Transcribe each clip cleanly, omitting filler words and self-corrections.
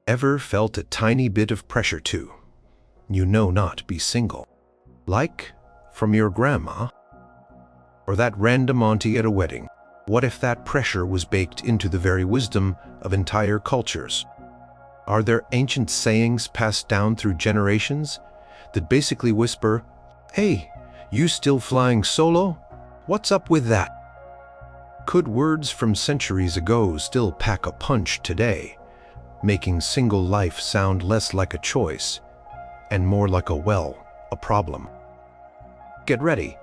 Ever felt a tiny bit of pressure to, you know, not be single? Like from your grandma? Or that random auntie at a wedding? What if that pressure was baked into the very wisdom of entire cultures? Are there ancient sayings passed down through generations that basically whisper, "Hey, you still flying solo? What's up with that?" Could words from centuries ago still pack a punch today, making single life sound less like a choice and more like a problem? Get ready,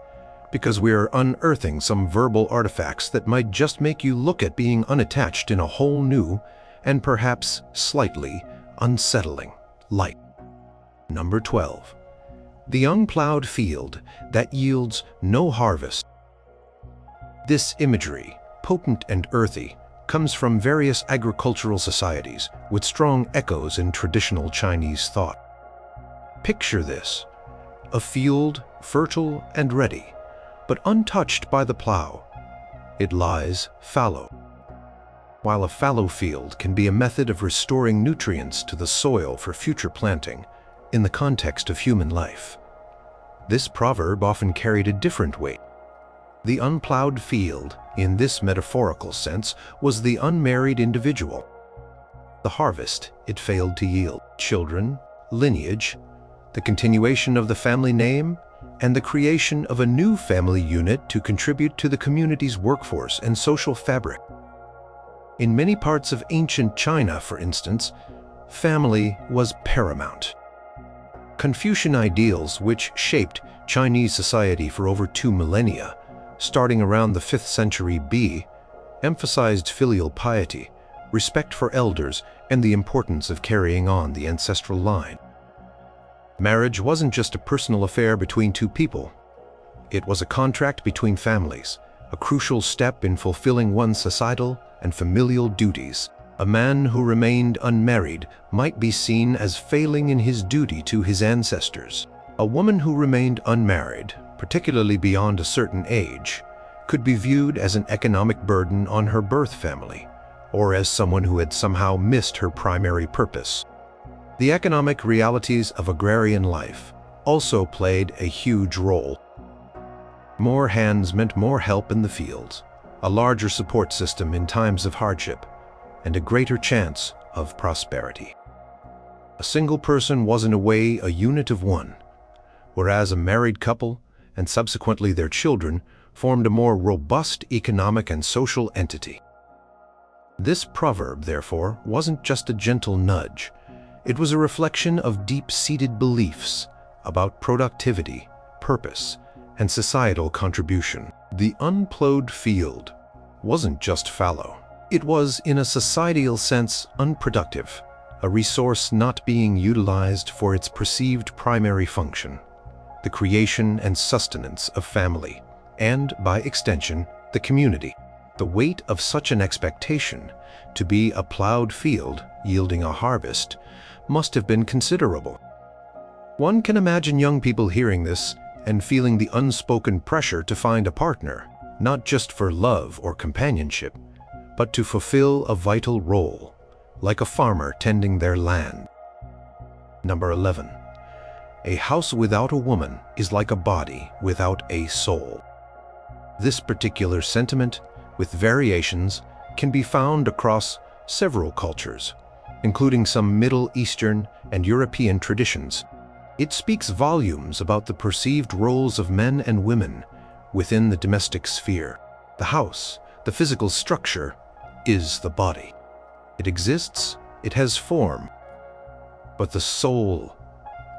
because we're unearthing some verbal artifacts that might just make you look at being unattached in a whole new and perhaps slightly unsettling light. Number 12. The unplowed field that yields no harvest. This imagery, potent and earthy, comes from various agricultural societies with strong echoes in traditional Chinese thought. Picture this: a field fertile and ready, but untouched by the plow. It lies fallow. While a fallow field can be a method of restoring nutrients to the soil for future planting in the context of human life, this proverb often carried a different weight. The unplowed field, in this metaphorical sense, was the unmarried individual. The harvest it failed to yield: children, lineage, the continuation of the family name, and the creation of a new family unit to contribute to the community's workforce and social fabric. In many parts of ancient China, for instance, family was paramount. Confucian ideals, which shaped Chinese society for over 2 millennia, starting around the 5th century B, emphasized filial piety, respect for elders, and the importance of carrying on the ancestral line. Marriage wasn't just a personal affair between two people. It was a contract between families, a crucial step in fulfilling one's societal and familial duties. A man who remained unmarried might be seen as failing in his duty to his ancestors. A woman who remained unmarried, particularly beyond a certain age, could be viewed as an economic burden on her birth family, or as someone who had somehow missed her primary purpose. The economic realities of agrarian life also played a huge role. More hands meant more help in the fields, a larger support system in times of hardship, and a greater chance of prosperity. A single person was in a way a unit of one, whereas a married couple, and subsequently their children, formed a more robust economic and social entity. This proverb, therefore, wasn't just a gentle nudge. It was a reflection of deep-seated beliefs about productivity, purpose, and societal contribution. The unplowed field wasn't just fallow. It was, in a societal sense, unproductive, a resource not being utilized for its perceived primary function, the creation and sustenance of family, and, by extension, the community. The weight of such an expectation, to be a plowed field yielding a harvest, must have been considerable. One can imagine young people hearing this and feeling the unspoken pressure to find a partner, not just for love or companionship, but to fulfill a vital role, like a farmer tending their land. Number 11. A house without a woman is like a body without a soul. This particular sentiment, with variations, can be found across several cultures, including some Middle Eastern and European traditions. It speaks volumes about the perceived roles of men and women within the domestic sphere. The house, the physical structure, is the body. It exists, it has form. But the soul,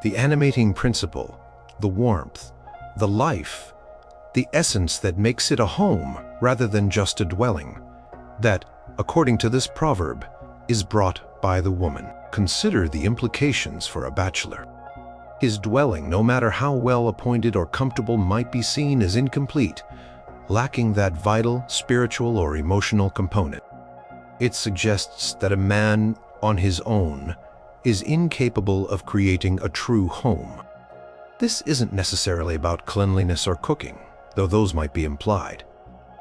the animating principle, the warmth, the life, the essence that makes it a home rather than just a dwelling, that, according to this proverb, is brought by the woman. Consider the implications for a bachelor. His dwelling, no matter how well appointed or comfortable, might be seen as incomplete, lacking that vital, spiritual, or emotional component. It suggests that a man on his own is incapable of creating a true home. This isn't necessarily about cleanliness or cooking, though those might be implied,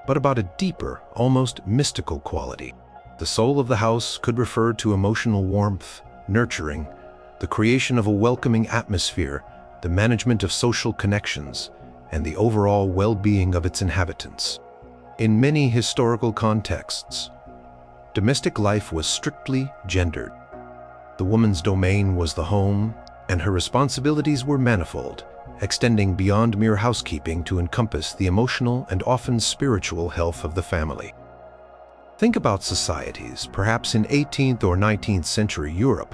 but about a deeper, almost mystical quality. The soul of the house could refer to emotional warmth, nurturing, the creation of a welcoming atmosphere, the management of social connections, and the overall well-being of its inhabitants. In many historical contexts, domestic life was strictly gendered. The woman's domain was the home, and her responsibilities were manifold, extending beyond mere housekeeping to encompass the emotional and often spiritual health of the family. Think about societies, perhaps in 18th or 19th century Europe,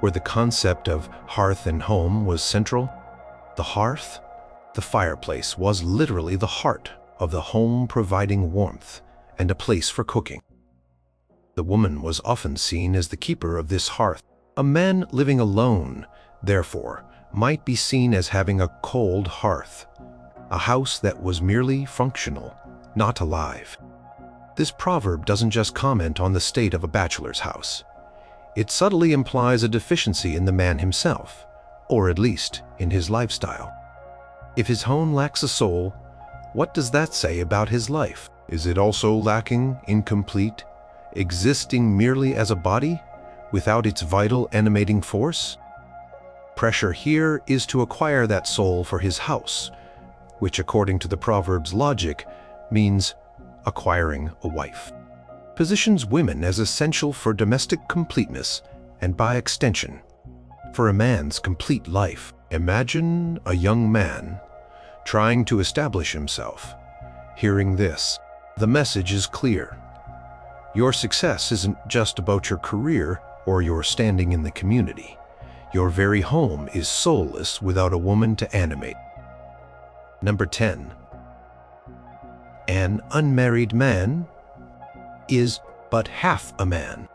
where the concept of hearth and home was central. The hearth, the fireplace, was literally the heart of the home, providing warmth and a place for cooking. The woman was often seen as the keeper of this hearth. A man living alone, therefore, might be seen as having a cold hearth, a house that was merely functional, not alive. This proverb doesn't just comment on the state of a bachelor's house. It subtly implies a deficiency in the man himself, or at least in his lifestyle. If his home lacks a soul, what does that say about his life? Is it also lacking, incomplete, existing merely as a body, without its vital animating force? Pressure here is to acquire that soul for his house, which according to the Proverbs' logic means acquiring a wife. Positions women as essential for domestic completeness and by extension, for a man's complete life. Imagine a young man trying to establish himself. Hearing this, the message is clear. Your success isn't just about your career or your standing in the community. Your very home is soulless without a woman to animate. Number 10. An unmarried man is but half a man.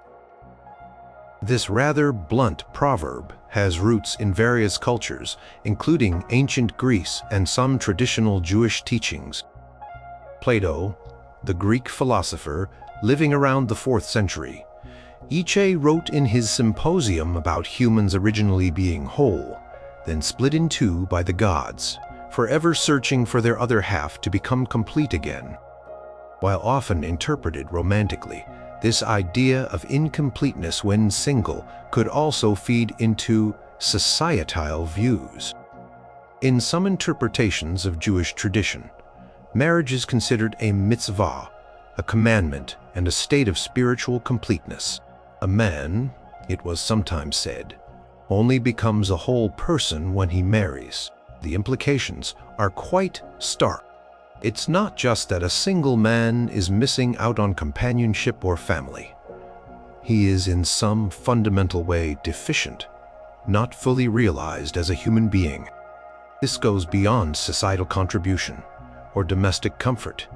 This rather blunt proverb has roots in various cultures, including ancient Greece and some traditional Jewish teachings. Plato, the Greek philosopher living around the 4th century, Nietzsche wrote in his Symposium about humans originally being whole, then split in two by the gods, forever searching for their other half to become complete again. While often interpreted romantically, this idea of incompleteness when single could also feed into societal views. In some interpretations of Jewish tradition, marriage is considered a mitzvah, a commandment, and a state of spiritual completeness. A man, it was sometimes said, only becomes a whole person when he marries. The implications are quite stark. It's not just that a single man is missing out on companionship or family. He is in some fundamental way deficient, not fully realized as a human being. This goes beyond societal contribution or domestic comfort.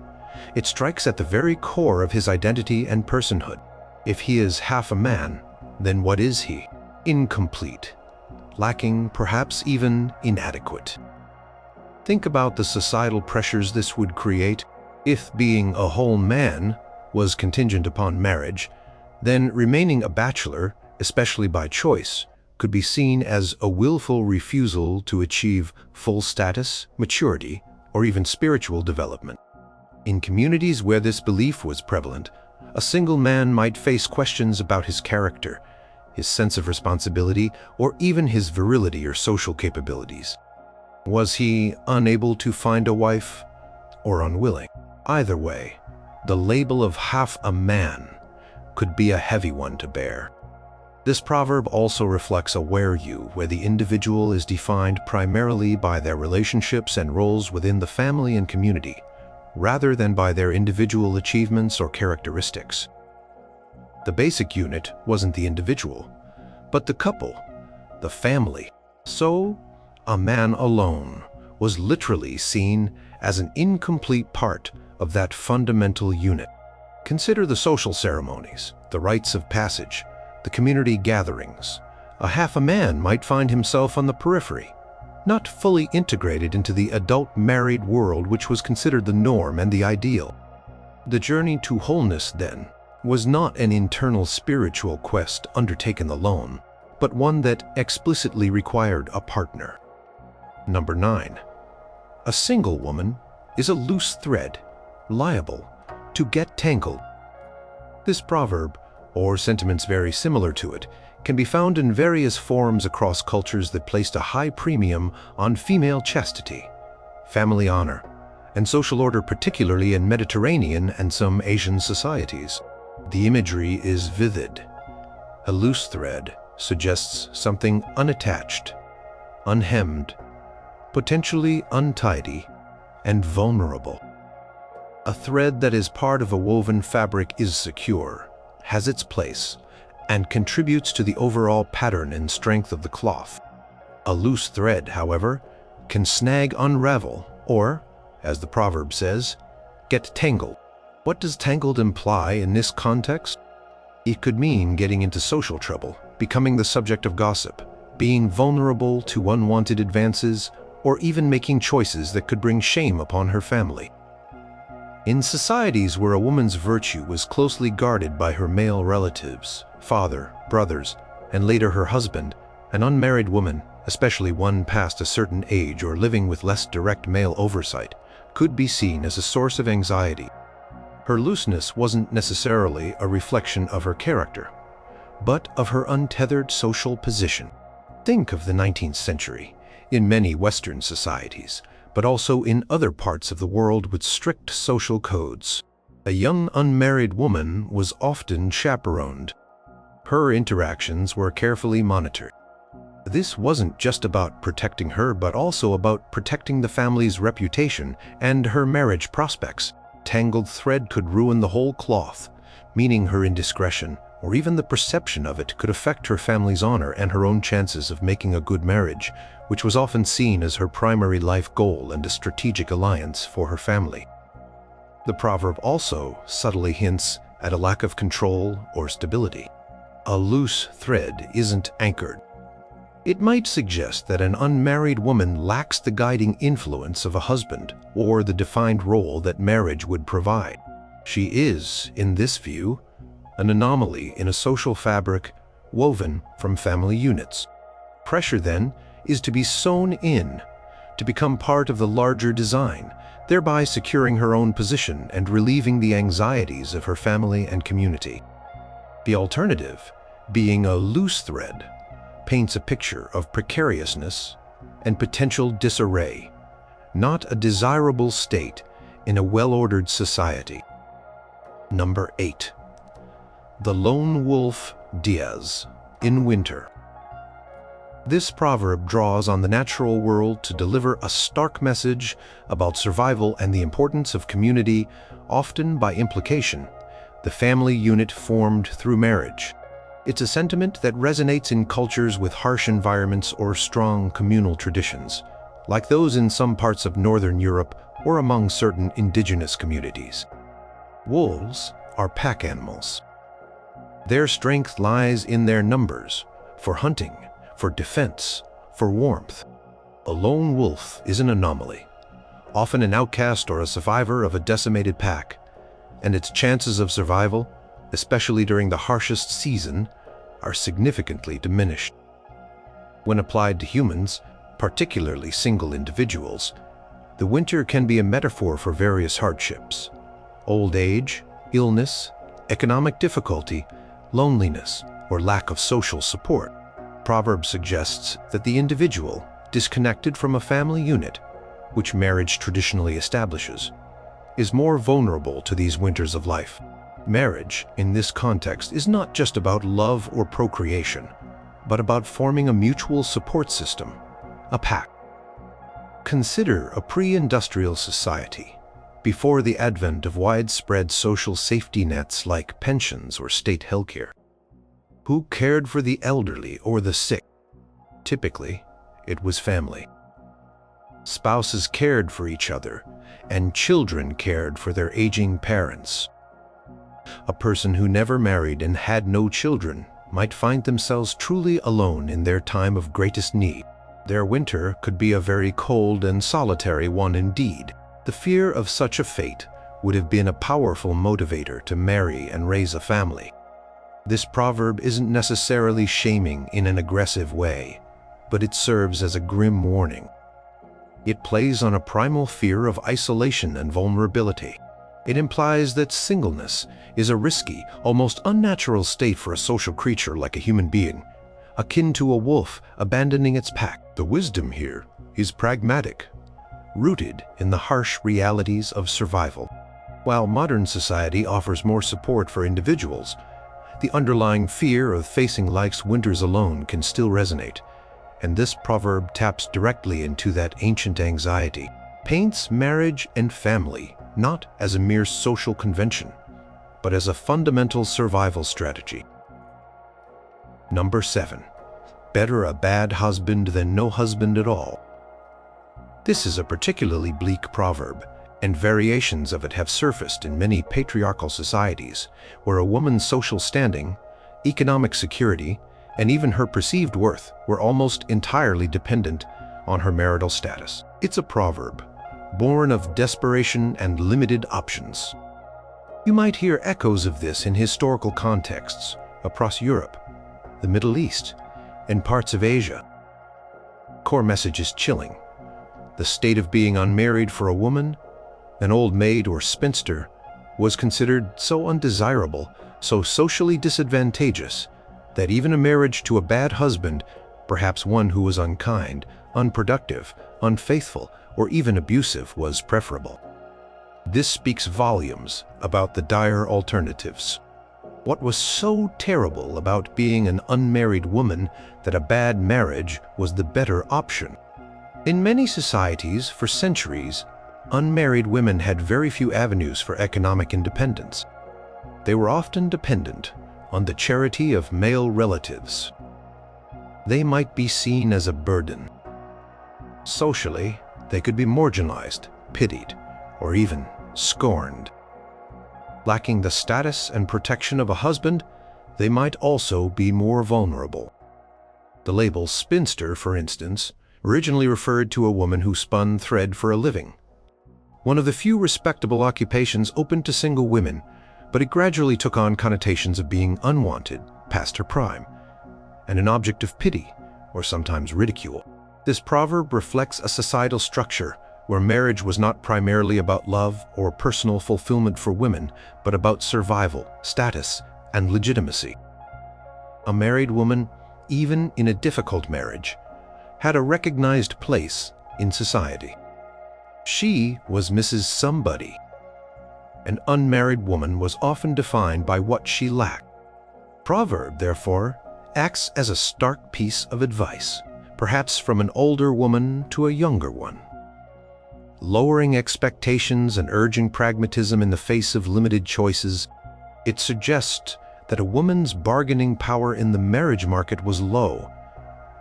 It strikes at the very core of his identity and personhood. If he is half a man, then what is he? Incomplete, lacking, perhaps even inadequate. Think about the societal pressures this would create. If being a whole man was contingent upon marriage, then remaining a bachelor, especially by choice, could be seen as a willful refusal to achieve full status, maturity, or even spiritual development. In communities where this belief was prevalent, a single man might face questions about his character, his sense of responsibility, or even his virility or social capabilities. Was he unable to find a wife or unwilling? Either way, the label of half a man could be a heavy one to bear. This proverb also reflects a where-you, where the individual is defined primarily by their relationships and roles within the family and community, rather than by their individual achievements or characteristics. The basic unit wasn't the individual, but the couple, the family. So, a man alone was literally seen as an incomplete part of that fundamental unit. Consider the social ceremonies, the rites of passage, the community gatherings. A half a man might find himself on the periphery, not fully integrated into the adult married world which was considered the norm and the ideal. The journey to wholeness, then, was not an internal spiritual quest undertaken alone, but one that explicitly required a partner. Number 9. A single woman is a loose thread, liable to get tangled. This proverb, or sentiments very similar to it, can be found in various forms across cultures that placed a high premium on female chastity, family honor, and social order, particularly in Mediterranean and some Asian societies. The imagery is vivid. A loose thread suggests something unattached, unhemmed, potentially untidy, and vulnerable. A thread that is part of a woven fabric is secure, has its place, and contributes to the overall pattern and strength of the cloth. A loose thread, however, can snag, unravel, or, as the proverb says, get tangled. What does tangled imply in this context? It could mean getting into social trouble, becoming the subject of gossip, being vulnerable to unwanted advances, or even making choices that could bring shame upon her family. In societies where a woman's virtue was closely guarded by her male relatives, father, brothers, and later her husband, an unmarried woman, especially one past a certain age or living with less direct male oversight, could be seen as a source of anxiety. Her looseness wasn't necessarily a reflection of her character, but of her untethered social position. Think of the 19th century. In many Western societies, but also in other parts of the world with strict social codes, a young unmarried woman was often chaperoned. Her interactions were carefully monitored. This wasn't just about protecting her, but also about protecting the family's reputation and her marriage prospects. Tangled thread could ruin the whole cloth, meaning her indiscretion, or even the perception of it, could affect her family's honor and her own chances of making a good marriage, which was often seen as her primary life goal and a strategic alliance for her family. The proverb also subtly hints at a lack of control or stability. A loose thread isn't anchored. It might suggest that an unmarried woman lacks the guiding influence of a husband or the defined role that marriage would provide. She is, in this view, an anomaly in a social fabric woven from family units. Pressure, then, is to be sewn in, to become part of the larger design, thereby securing her own position and relieving the anxieties of her family and community. The alternative, being a loose thread, paints a picture of precariousness and potential disarray, not a desirable state in a well-ordered society. Number 8. The Lone Wolf Diaz, in winter. This proverb draws on the natural world to deliver a stark message about survival and the importance of community, often by implication, the family unit formed through marriage. It's a sentiment that resonates in cultures with harsh environments or strong communal traditions, like those in some parts of Northern Europe or among certain indigenous communities. Wolves are pack animals. Their strength lies in their numbers, for hunting, for defense, for warmth. A lone wolf is an anomaly, often an outcast or a survivor of a decimated pack, and its chances of survival, especially during the harshest season, are significantly diminished. When applied to humans, particularly single individuals, the winter can be a metaphor for various hardships: old age, illness, economic difficulty, loneliness, or lack of social support. Proverb suggests that the individual, disconnected from a family unit, which marriage traditionally establishes, is more vulnerable to these winters of life. Marriage, in this context, is not just about love or procreation, but about forming a mutual support system, a pact. Consider a pre-industrial society, before the advent of widespread social safety nets like pensions or state healthcare. Who cared for the elderly or the sick? Typically, it was family. Spouses cared for each other, and children cared for their aging parents. A person who never married and had no children might find themselves truly alone in their time of greatest need. Their winter could be a very cold and solitary one indeed. The fear of such a fate would have been a powerful motivator to marry and raise a family. This proverb isn't necessarily shaming in an aggressive way, but it serves as a grim warning. It plays on a primal fear of isolation and vulnerability. It implies that singleness is a risky, almost unnatural state for a social creature like a human being, akin to a wolf abandoning its pack. The wisdom here is pragmatic, rooted in the harsh realities of survival. While modern society offers more support for individuals, the underlying fear of facing life's winters alone can still resonate, and this proverb taps directly into that ancient anxiety. Paints marriage and family not as a mere social convention, but as a fundamental survival strategy. Number 7. Better a bad husband than no husband at all. This is a particularly bleak proverb, and variations of it have surfaced in many patriarchal societies where a woman's social standing, economic security, and even her perceived worth were almost entirely dependent on her marital status. It's a proverb born of desperation and limited options. You might hear echoes of this in historical contexts across Europe, the Middle East, and parts of Asia. Core message is chilling. The state of being unmarried for a woman, an old maid or spinster, was considered so undesirable, so socially disadvantageous, that even a marriage to a bad husband, perhaps one who was unkind, unproductive, unfaithful, or even abusive, was preferable. This speaks volumes about the dire alternatives. What was so terrible about being an unmarried woman that a bad marriage was the better option? In many societies, for centuries, unmarried women had very few avenues for economic independence. They were often dependent on the charity of male relatives. They might be seen as a burden. Socially, they could be marginalized, pitied, or even scorned. Lacking the status and protection of a husband, they might also be more vulnerable. The label spinster, for instance, originally referred to a woman who spun thread for a living. One of the few respectable occupations open to single women, but it gradually took on connotations of being unwanted, past her prime, and an object of pity, or sometimes ridicule. This proverb reflects a societal structure where marriage was not primarily about love or personal fulfillment for women, but about survival, status, and legitimacy. A married woman, even in a difficult marriage, had a recognized place in society. She was Mrs. Somebody. An unmarried woman was often defined by what she lacked. Proverb, therefore, acts as a stark piece of advice, perhaps from an older woman to a younger one. Lowering expectations and urging pragmatism in the face of limited choices, it suggests that a woman's bargaining power in the marriage market was low,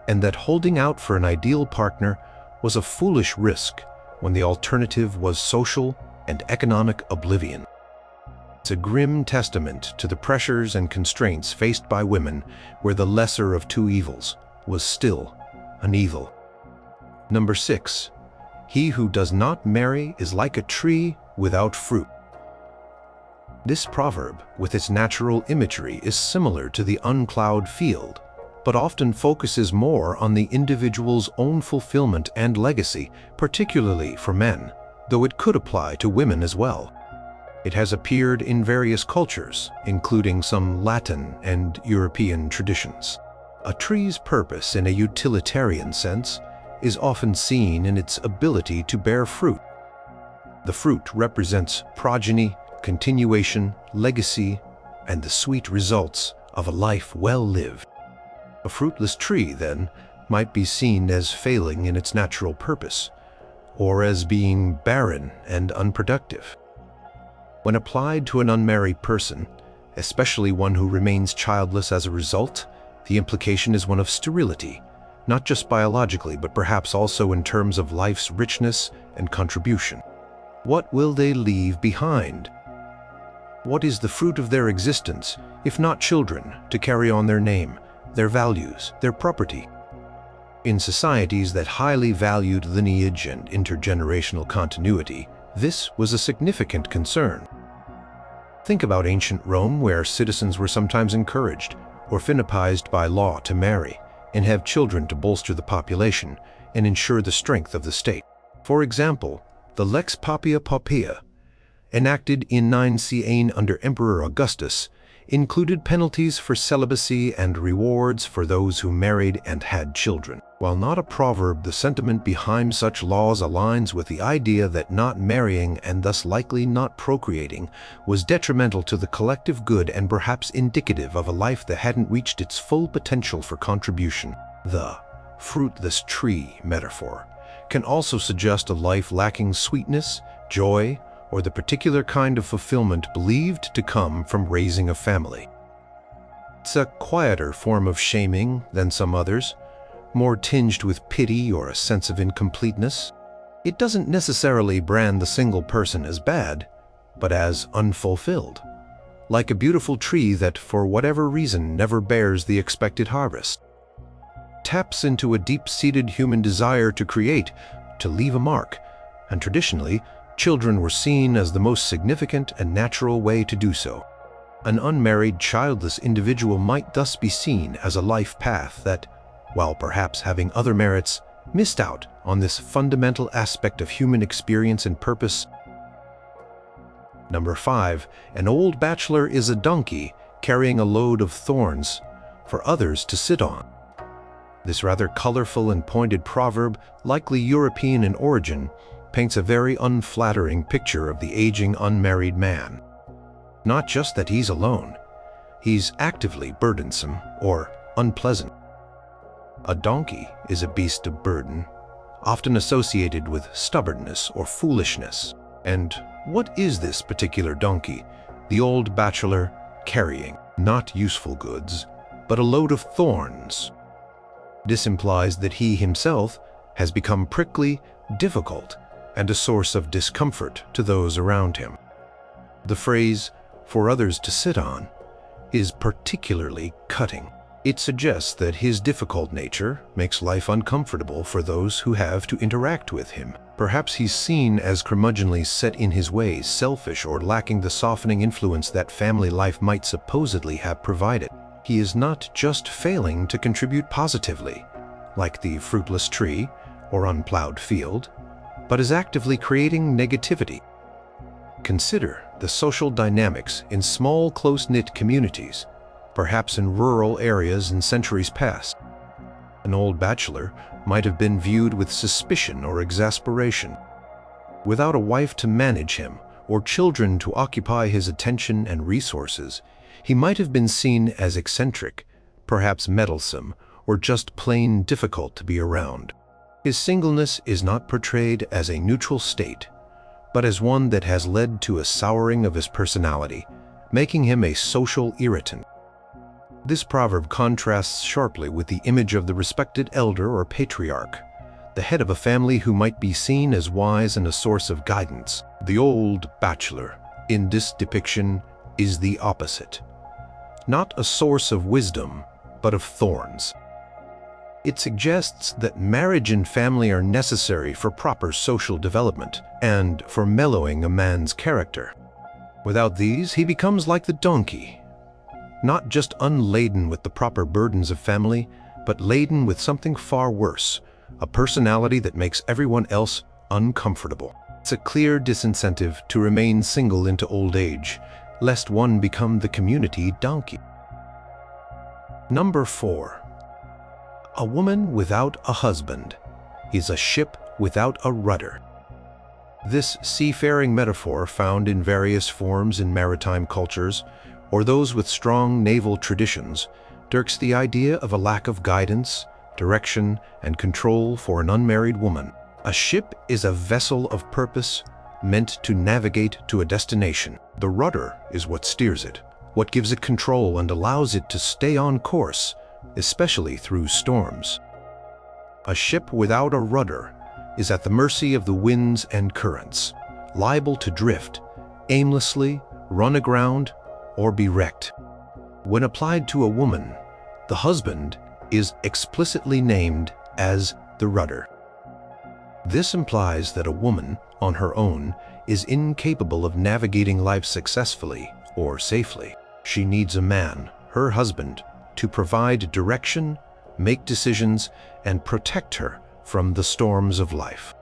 and that holding out for an ideal partner was a foolish risk when the alternative was social and economic oblivion. It's a grim testament to the pressures and constraints faced by women where the lesser of two evils was still an evil. Number 6. He who does not marry is like a tree without fruit. This proverb, with its natural imagery, is similar to the unplowed field, but often focuses more on the individual's own fulfillment and legacy, particularly for men, though it could apply to women as well. It has appeared in various cultures, including some Latin and European traditions. A tree's purpose in a utilitarian sense is often seen in its ability to bear fruit. The fruit represents progeny, continuation, legacy, and the sweet results of a life well lived. A fruitless tree, then, might be seen as failing in its natural purpose, or as being barren and unproductive. When applied to an unmarried person, especially one who remains childless as a result, the implication is one of sterility, not just biologically, but perhaps also in terms of life's richness and contribution. What will they leave behind? What is the fruit of their existence, if not children, to carry on their name, their values, their property? In societies that highly valued lineage and intergenerational continuity, this was a significant concern. Think about ancient Rome, where citizens were sometimes encouraged or finipized by law to marry and have children to bolster the population and ensure the strength of the state. For example, the Lex Papia Poppaea, enacted in 9 CA under Emperor Augustus, included penalties for celibacy and rewards for those who married and had children. While not a proverb, the sentiment behind such laws aligns with the idea that not marrying and thus likely not procreating was detrimental to the collective good and perhaps indicative of a life that hadn't reached its full potential for contribution. The fruitless tree metaphor can also suggest a life lacking sweetness, joy, or the particular kind of fulfillment believed to come from raising a family. It's a quieter form of shaming than some others, more tinged with pity or a sense of incompleteness. It doesn't necessarily brand the single person as bad, but as unfulfilled, like a beautiful tree that, for whatever reason, never bears the expected harvest. Taps into a deep-seated human desire to create, to leave a mark, and traditionally, children were seen as the most significant and natural way to do so. An unmarried, childless individual might thus be seen as a life path that, while perhaps having other merits, missed out on this fundamental aspect of human experience and purpose. Number 5. An old bachelor is a donkey carrying a load of thorns for others to sit on. This rather colorful and pointed proverb, likely European in origin, paints a very unflattering picture of the aging unmarried man. Not just that he's alone, he's actively burdensome or unpleasant. A donkey is a beast of burden, often associated with stubbornness or foolishness. And what is this particular donkey, the old bachelor, carrying? Not useful goods, but a load of thorns. This implies that he himself has become prickly, difficult, and a source of discomfort to those around him. The phrase, "for others to sit on," is particularly cutting. It suggests that his difficult nature makes life uncomfortable for those who have to interact with him. Perhaps he's seen as curmudgeonly, set in his ways, selfish, or lacking the softening influence that family life might supposedly have provided. He is not just failing to contribute positively, like the fruitless tree or unplowed field, but is actively creating negativity. Consider the social dynamics in small, close-knit communities, perhaps in rural areas in centuries past. An old bachelor might have been viewed with suspicion or exasperation. Without a wife to manage him or children to occupy his attention and resources, he might have been seen as eccentric, perhaps meddlesome, or just plain difficult to be around. His singleness is not portrayed as a neutral state, but as one that has led to a souring of his personality, making him a social irritant. This proverb contrasts sharply with the image of the respected elder or patriarch, the head of a family who might be seen as wise and a source of guidance. The old bachelor, in this depiction, is the opposite. Not a source of wisdom, but of thorns. It suggests that marriage and family are necessary for proper social development and for mellowing a man's character. Without these, he becomes like the donkey, not just unladen with the proper burdens of family, but laden with something far worse, a personality that makes everyone else uncomfortable. It's a clear disincentive to remain single into old age, lest one become the community donkey. Number 4. A woman without a husband is a ship without a rudder. This seafaring metaphor, found in various forms in maritime cultures, or those with strong naval traditions, dirks the idea of a lack of guidance, direction, and control for an unmarried woman. A ship is a vessel of purpose, meant to navigate to a destination. The rudder is what steers it, what gives it control and allows it to stay on course, especially through storms. A ship without a rudder is at the mercy of the winds and currents, liable to drift, aimlessly, run aground, or be wrecked. When applied to a woman, the husband is explicitly named as the rudder. This implies that a woman, on her own, is incapable of navigating life successfully or safely. She needs a man, her husband, to provide direction, make decisions, and protect her from the storms of life.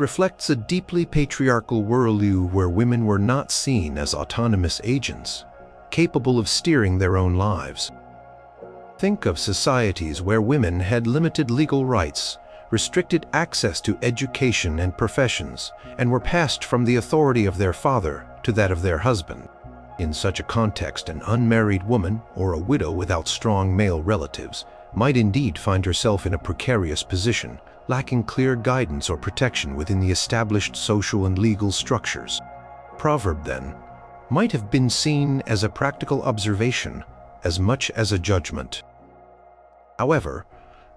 reflects a deeply patriarchal worldview where women were not seen as autonomous agents, capable of steering their own lives. Think of societies where women had limited legal rights, restricted access to education and professions, and were passed from the authority of their father to that of their husband. In such a context, an unmarried woman, or a widow without strong male relatives, might indeed find herself in a precarious position, lacking clear guidance or protection within the established social and legal structures. Proverb, then, might have been seen as a practical observation as much as a judgment. However,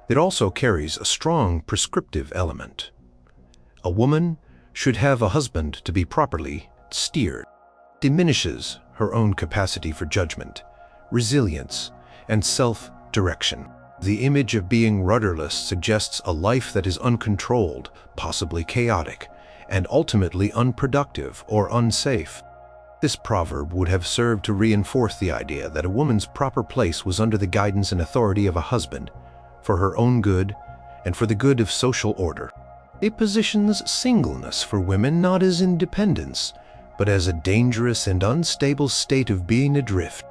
it also carries a strong prescriptive element. A woman should have a husband to be properly steered. Diminishes her own capacity for judgment, resilience, and self-direction. The image of being rudderless suggests a life that is uncontrolled, possibly chaotic, and ultimately unproductive or unsafe. This proverb would have served to reinforce the idea that a woman's proper place was under the guidance and authority of a husband, for her own good and for the good of social order. It positions singleness for women not as independence, but as a dangerous and unstable state of being adrift.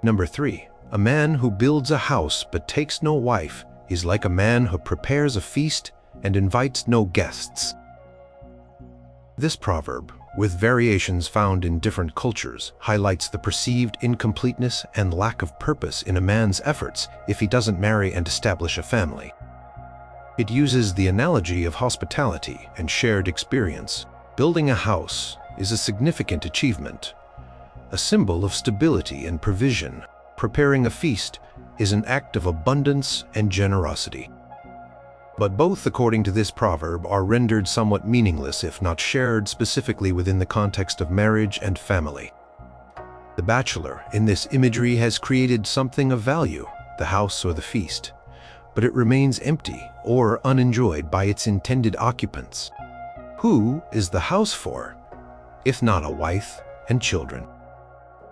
Number 3. A man who builds a house but takes no wife is like a man who prepares a feast and invites no guests. This proverb, with variations found in different cultures, highlights the perceived incompleteness and lack of purpose in a man's efforts if he doesn't marry and establish a family. It uses the analogy of hospitality and shared experience. Building a house is a significant achievement, a symbol of stability and provision. Preparing a feast is an act of abundance and generosity. But both, according to this proverb, are rendered somewhat meaningless if not shared specifically within the context of marriage and family. The bachelor in this imagery has created something of value, the house or the feast, but it remains empty or unenjoyed by its intended occupants. Who is the house for, if not a wife and children?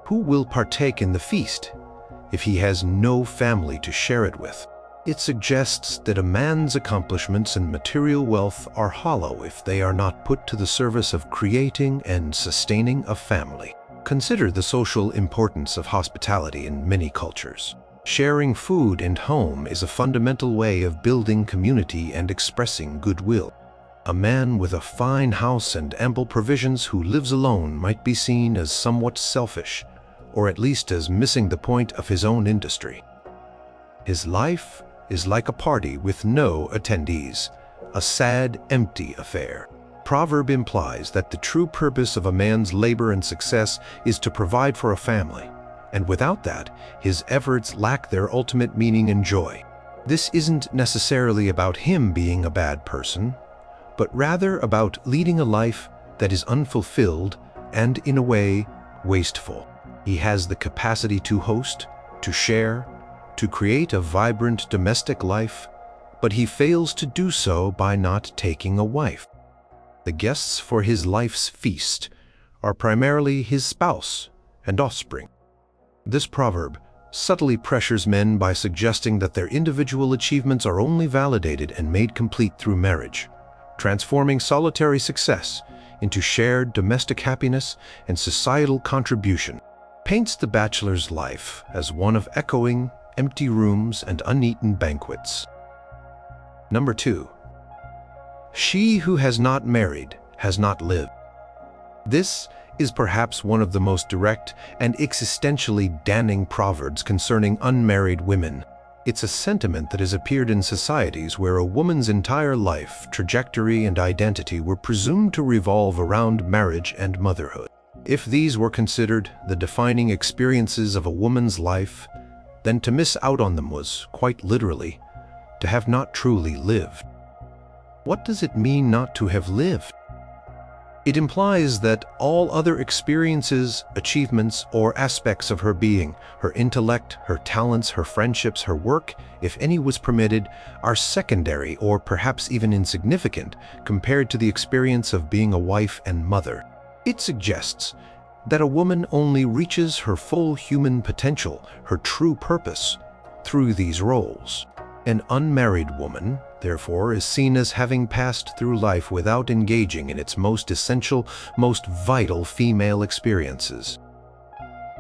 Who will partake in the feast if he has no family to share it with? It suggests that a man's accomplishments and material wealth are hollow if they are not put to the service of creating and sustaining a family. Consider the social importance of hospitality in many cultures. Sharing food and home is a fundamental way of building community and expressing goodwill. A man with a fine house and ample provisions who lives alone might be seen as somewhat selfish, or at least as missing the point of his own industry. His life is like a party with no attendees, a sad, empty affair. Proverb implies that the true purpose of a man's labor and success is to provide for a family, and without that, his efforts lack their ultimate meaning and joy. This isn't necessarily about him being a bad person, but rather about leading a life that is unfulfilled and, in a way, wasteful. He has the capacity to host, to share, to create a vibrant domestic life, but he fails to do so by not taking a wife. The guests for his life's feast are primarily his spouse and offspring. This proverb subtly pressures men by suggesting that their individual achievements are only validated and made complete through marriage, transforming solitary success into shared domestic happiness and societal contribution. Paints the bachelor's life as one of echoing, empty rooms and uneaten banquets. Number 2. She who has not married has not lived. This is perhaps one of the most direct and existentially damning proverbs concerning unmarried women. It's a sentiment that has appeared in societies where a woman's entire life, trajectory, and identity were presumed to revolve around marriage and motherhood. If these were considered the defining experiences of a woman's life, then to miss out on them was, quite literally, to have not truly lived. What does it mean not to have lived? It implies that all other experiences, achievements, or aspects of her being, her intellect, her talents, her friendships, her work, if any was permitted, are secondary or perhaps even insignificant compared to the experience of being a wife and mother. It suggests that a woman only reaches her full human potential, her true purpose, through these roles. An unmarried woman, therefore, is seen as having passed through life without engaging in its most essential, most vital female experiences.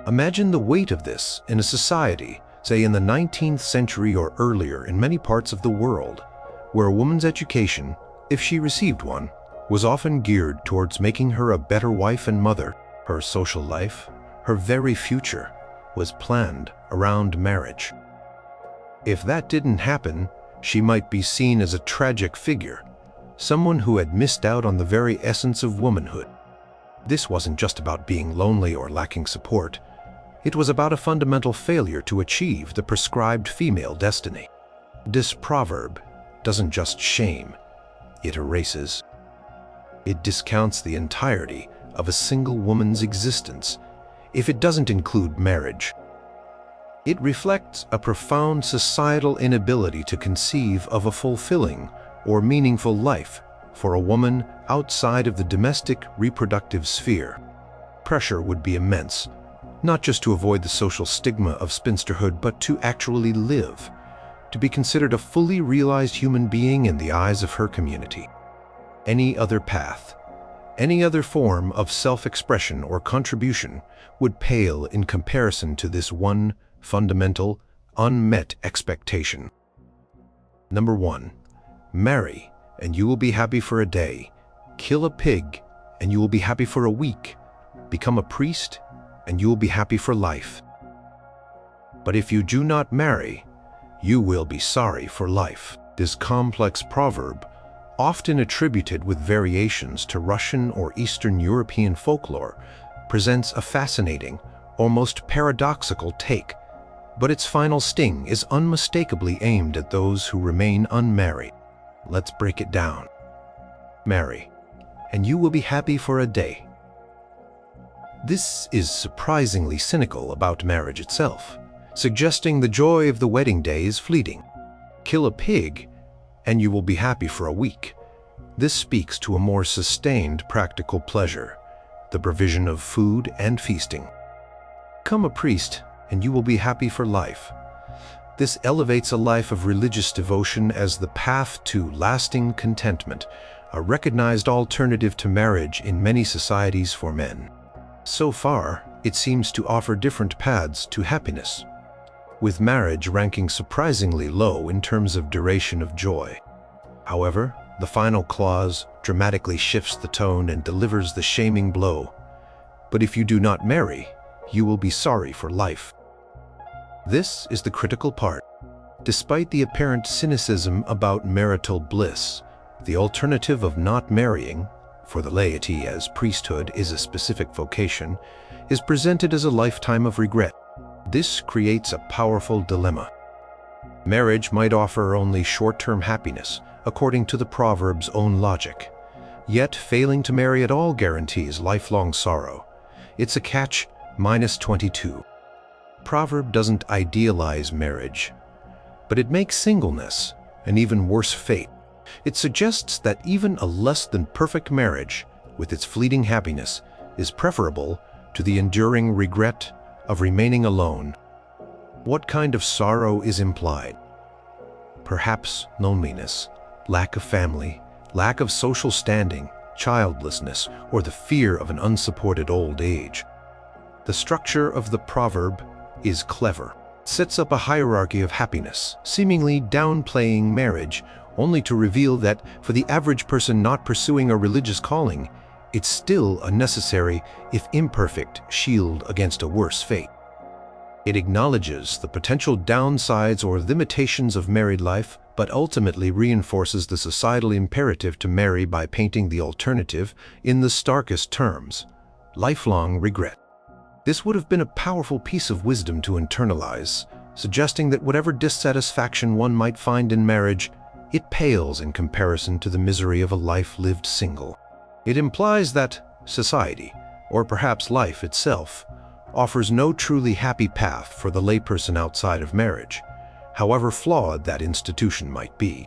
Imagine the weight of this in a society, say in the 19th century or earlier in many parts of the world, where a woman's education, if she received one, was often geared towards making her a better wife and mother. Her social life, her very future, was planned around marriage. If that didn't happen, she might be seen as a tragic figure, someone who had missed out on the very essence of womanhood. This wasn't just about being lonely or lacking support. It was about a fundamental failure to achieve the prescribed female destiny. This proverb doesn't just shame, it erases. It discounts the entirety of a single woman's existence if it doesn't include marriage. It reflects a profound societal inability to conceive of a fulfilling or meaningful life for a woman outside of the domestic reproductive sphere. Pressure would be immense, not just to avoid the social stigma of spinsterhood, but to actually live, to be considered a fully realized human being in the eyes of her community. Any other path, any other form of self-expression or contribution would pale in comparison to this one fundamental, unmet expectation. Number 1. Marry, and you will be happy for a day. Kill a pig, and you will be happy for a week. Become a priest, and you will be happy for life. But if you do not marry, you will be sorry for life. This complex proverb, often attributed with variations to Russian or Eastern European folklore, presents a fascinating, almost paradoxical take, but its final sting is unmistakably aimed at those who remain unmarried. Let's break it down. Marry, and you will be happy for a day. This is surprisingly cynical about marriage itself, suggesting the joy of the wedding day is fleeting. Kill a pig, and you will be happy for a week. This speaks to a more sustained practical pleasure, the provision of food and feasting. Become a priest, and you will be happy for life. This elevates a life of religious devotion as the path to lasting contentment, a recognized alternative to marriage in many societies for men. So far, it seems to offer different paths to happiness, with marriage ranking surprisingly low in terms of duration of joy. However, the final clause dramatically shifts the tone and delivers the shaming blow. But if you do not marry, you will be sorry for life. This is the critical part. Despite the apparent cynicism about marital bliss, the alternative of not marrying, for the laity as priesthood is a specific vocation, is presented as a lifetime of regret. This creates a powerful dilemma. Marriage might offer only short-term happiness, according to the proverb's own logic. Yet failing to marry at all guarantees lifelong sorrow. It's a catch-22. Proverb doesn't idealize marriage, but it makes singleness an even worse fate. It suggests that even a less than perfect marriage, with its fleeting happiness, is preferable to the enduring regret of remaining alone. What kind of sorrow is implied? Perhaps loneliness, lack of family, lack of social standing, childlessness, or the fear of an unsupported old age. The structure of the proverb is clever. It sets up a hierarchy of happiness, seemingly downplaying marriage, only to reveal that for the average person not pursuing a religious calling, it's still a necessary, if imperfect, shield against a worse fate. It acknowledges the potential downsides or limitations of married life, but ultimately reinforces the societal imperative to marry by painting the alternative in the starkest terms: lifelong regret. This would have been a powerful piece of wisdom to internalize, suggesting that whatever dissatisfaction one might find in marriage, it pales in comparison to the misery of a life lived single. It implies that society, or perhaps life itself, offers no truly happy path for the layperson outside of marriage, however flawed that institution might be.